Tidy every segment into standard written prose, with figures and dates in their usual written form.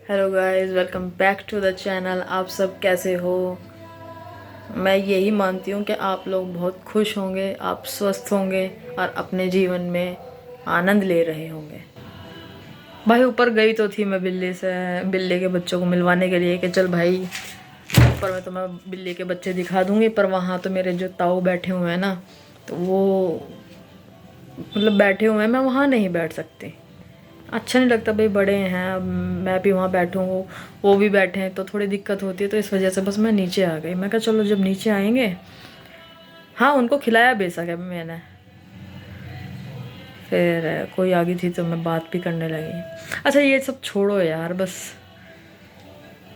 Hello guys, welcome back to the channel. आप सब कैसे हो? मैं यही मानती हूँ कि आप लोग बहुत खुश होंगे, आप स्वस्थ होंगे और अपने जीवन में आनंद ले रहे होंगे। भाई ऊपर गई तो थी मैं बिल्ली के बच्चों को मिलवाने के लिए कि चल भाई ऊपर में तो मैं बिल्ली के बच्चे दिखा दूँगी, पर वहाँ तो मेरे जो ताऊ बैठे हुए हैं ना, तो वो बैठे हुए हैं, मैं वहाँ नहीं बैठ सकती। अच्छा नहीं लगता भाई, बड़े हैं, अब मैं भी वहाँ बैठूँ, वो भी बैठे हैं तो थोड़ी दिक्कत होती है। तो इस वजह से बस मैं नीचे आ गई। मैं कहा चलो जब नीचे आएंगे, हाँ उनको खिलाया बेशक है मैंने। फिर कोई आ गई थी तो मैं बात भी करने लगी। अच्छा ये सब छोड़ो यार, बस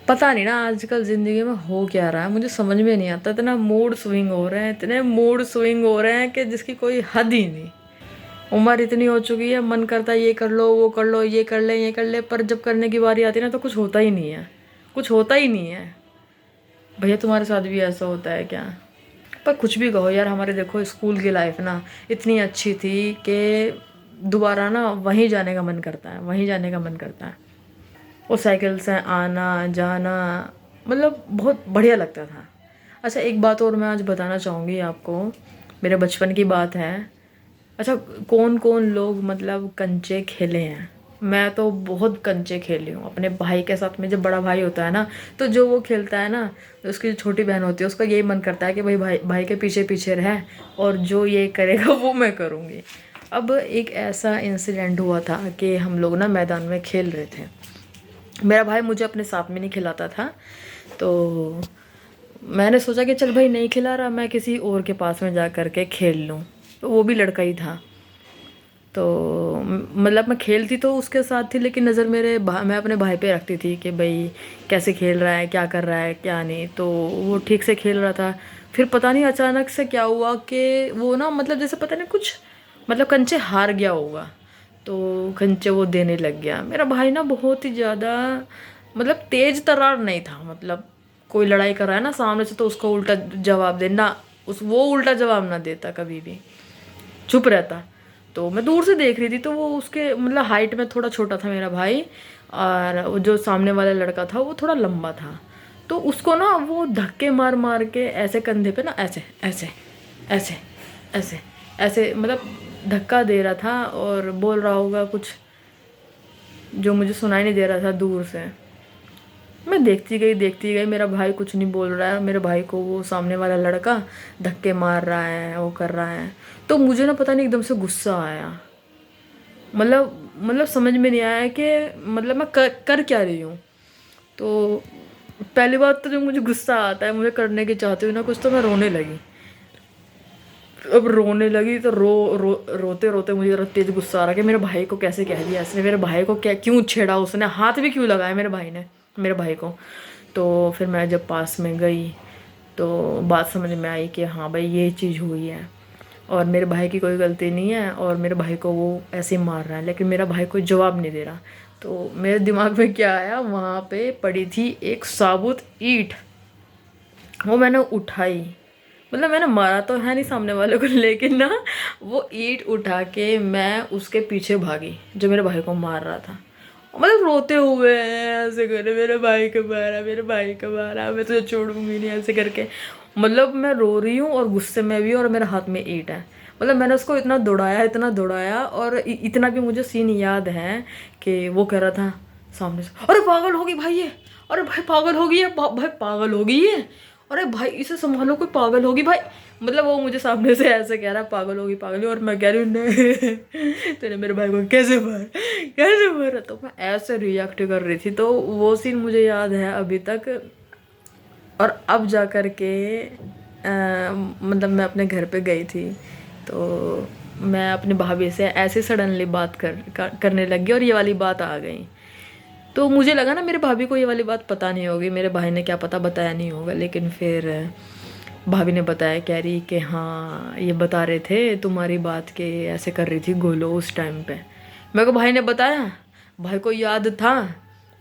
पता नहीं ना आजकल ज़िंदगी में हो क्या रहा है, मुझे समझ में नहीं आता। इतना मूड स्विंग हो रहे हैं, इतने मूड स्विंग हो रहे हैं कि जिसकी कोई हद ही नहीं। उम्र इतनी हो चुकी है, मन करता है ये कर लो वो कर लो, ये कर ले, पर जब करने की बारी आती है ना तो कुछ होता ही नहीं है, कुछ होता ही नहीं है। भैया तुम्हारे साथ भी ऐसा होता है क्या? पर कुछ भी कहो यार, हमारे देखो स्कूल की लाइफ ना इतनी अच्छी थी कि दोबारा ना वहीं जाने का मन करता है, वहीं जाने का मन करता है। वो साइकिल से आना जाना बहुत बढ़िया लगता था। अच्छा एक बात और मैं आज बताना चाहूँगी आपको, मेरे बचपन की बात है। अच्छा कौन कौन लोग कंचे खेले हैं? मैं तो बहुत कंचे खेली हूँ अपने भाई के साथ में। जब बड़ा भाई होता है ना, तो जो वो खेलता है ना, तो उसकी जो छोटी बहन होती है उसका यही मन करता है कि भाई भाई भाई के पीछे पीछे रहे और जो ये करेगा वो मैं करूँगी। अब एक ऐसा इंसिडेंट हुआ था कि हम लोग ना मैदान में खेल रहे थे। मेरा भाई मुझे अपने साथ में नहीं खिलाता था, तो मैंने सोचा कि चल भाई नहीं खिला रहा, मैं किसी और के पास में जा कर के खेल लूँ। तो वो भी लड़का ही था। तो मैं खेलती तो उसके साथ थी, लेकिन नज़र मैं अपने भाई पे रखती थी कि भाई कैसे खेल रहा है, क्या कर रहा है, क्या नहीं। तो वो ठीक से खेल रहा था। फिर पता नहीं अचानक से क्या हुआ कि वो ना जैसे पता नहीं कुछ कंचे हार गया होगा, तो कंचे वो देने लग गया। मेरा भाई ना बहुत ही ज़्यादा तेज तर्रार नहीं था। कोई लड़ाई कर रहा है ना सामने से तो उसको उल्टा जवाब देना, वो उल्टा जवाब ना देता, कभी भी चुप रहता। तो मैं दूर से देख रही थी, तो वो उसके हाइट में थोड़ा छोटा था मेरा भाई, और वो जो सामने वाला लड़का था वो थोड़ा लंबा था। तो उसको ना वो धक्के मार मार के ऐसे कंधे पे ना ऐसे ऐसे ऐसे ऐसे ऐसे धक्का दे रहा था और बोल रहा होगा कुछ जो मुझे सुनाई नहीं दे रहा था दूर से। मैं देखती गई, मेरा भाई कुछ नहीं बोल रहा है, मेरे भाई को वो सामने वाला लड़का धक्के मार रहा है, वो कर रहा है। तो मुझे ना पता नहीं एकदम से गुस्सा आया। समझ में नहीं आया कि मैं कर क्या रही हूँ। तो पहली बात तो जो मुझे गुस्सा आता है, मुझे करने की चाहती हूँ ना कुछ, तो मैं रोने लगी। अब रोने लगी तो रोते रोते मुझे जरा तेज गुस्सा आ रहा कि मेरे भाई को कैसे कह दिया इसने, मेरे भाई को क्या क्यों छेड़ा, उसने हाथ भी क्यों लगाया मेरे भाई ने मेरे भाई को। तो फिर मैं जब पास में गई तो बात समझ में आई कि हाँ भाई ये चीज़ हुई है और मेरे भाई की कोई गलती नहीं है और मेरे भाई को वो ऐसे ही मार रहा है, लेकिन मेरा भाई कोई जवाब नहीं दे रहा। तो मेरे दिमाग में क्या आया, वहाँ पे पड़ी थी एक साबुत ईंट, वो मैंने उठाई। मैंने मारा तो है नहीं सामने वाले को, लेकिन ना वो ईंट उठा के मैं उसके पीछे भागी जो मेरे भाई को मार रहा था। रोते हुए ऐसे करे, मेरे भाई को मारा, मेरे भाई को मारा, मैं तुझे छोड़ूंगी नहीं, ऐसे करके। मैं रो रही हूँ और गुस्से में भी, और मेरे हाथ में ईंट है। मैंने उसको इतना दौड़ाया, और इतना भी मुझे सीन याद है कि वो कह रहा था सामने से, अरे पागल होगी भाई ये, अरे भाई पागल होगी है, भाई पागल होगी है, अरे भाई इसे संभालो, कोई पागल होगी भाई। वो मुझे सामने से ऐसे कह रहा है पागल होगी पागल होगी, और मैं कह रही हूँ नहीं तेरे मेरे भाई को कैसे मारा। तो मैं ऐसे रिएक्ट कर रही थी, तो वो सीन मुझे याद है अभी तक। और अब जा कर के मैं अपने घर पे गई थी, तो मैं अपनी भाभी से ऐसे सडनली बात करने लग गई और ये वाली बात आ गई। तो मुझे लगा ना मेरे भाभी को ये वाली बात पता नहीं होगी, मेरे भाई ने क्या पता बताया नहीं होगा, लेकिन फिर भाभी ने बताया, कह रही कि हाँ ये बता रहे थे तुम्हारी बात के ऐसे कर रही थी गोलो उस टाइम पे। मेरे को भाई ने बताया, भाई को याद था।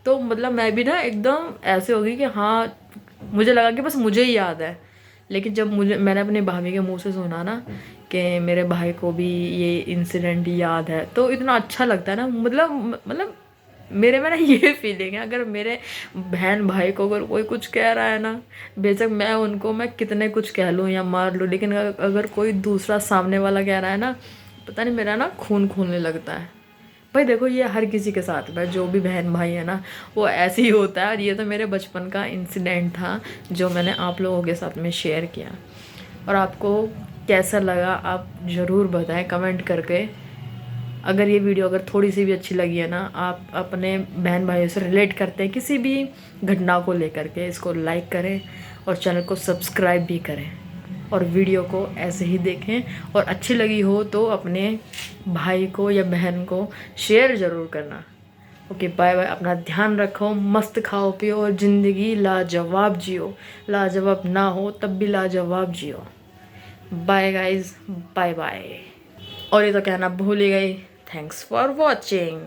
तो मैं भी ना एकदम ऐसे होगी कि हाँ, मुझे लगा कि बस मुझे ही याद है। लेकिन जब मैंने अपने भाभी के मुंह से सुना ना कि मेरे भाई को भी ये इंसिडेंट याद है, तो इतना अच्छा लगता है ना। मेरे में ना ये फीलिंग है, अगर मेरे बहन भाई को अगर कोई कुछ कह रहा है ना, बेशक मैं कितने कुछ कह लूँ या मार लूँ, लेकिन अगर कोई दूसरा सामने वाला कह रहा है ना, पता नहीं मेरा ना खून खूनने लगता है। भाई देखो ये हर किसी के साथ में, जो भी बहन भाई है ना वो ऐसे ही होता है। और ये तो मेरे बचपन का इंसिडेंट था जो मैंने आप लोगों के साथ में शेयर किया। और आपको कैसा लगा आप ज़रूर बताएं कमेंट करके। अगर ये वीडियो अगर थोड़ी सी भी अच्छी लगी है ना, आप अपने बहन भाइयों से रिलेट करते हैं किसी भी घटना को लेकर के, इसको लाइक करें और चैनल को सब्सक्राइब भी करें और वीडियो को ऐसे ही देखें। और अच्छी लगी हो तो अपने भाई को या बहन को शेयर ज़रूर करना। ओके बाय बाय, अपना ध्यान रखो, मस्त खाओ पियो और ज़िंदगी लाजवाब जियो। लाजवाब ना हो तब भी लाजवाब जियो। Bye guys, bye bye. और ये तो कहना भूल ही गई, थैंक्स फॉर वॉचिंग।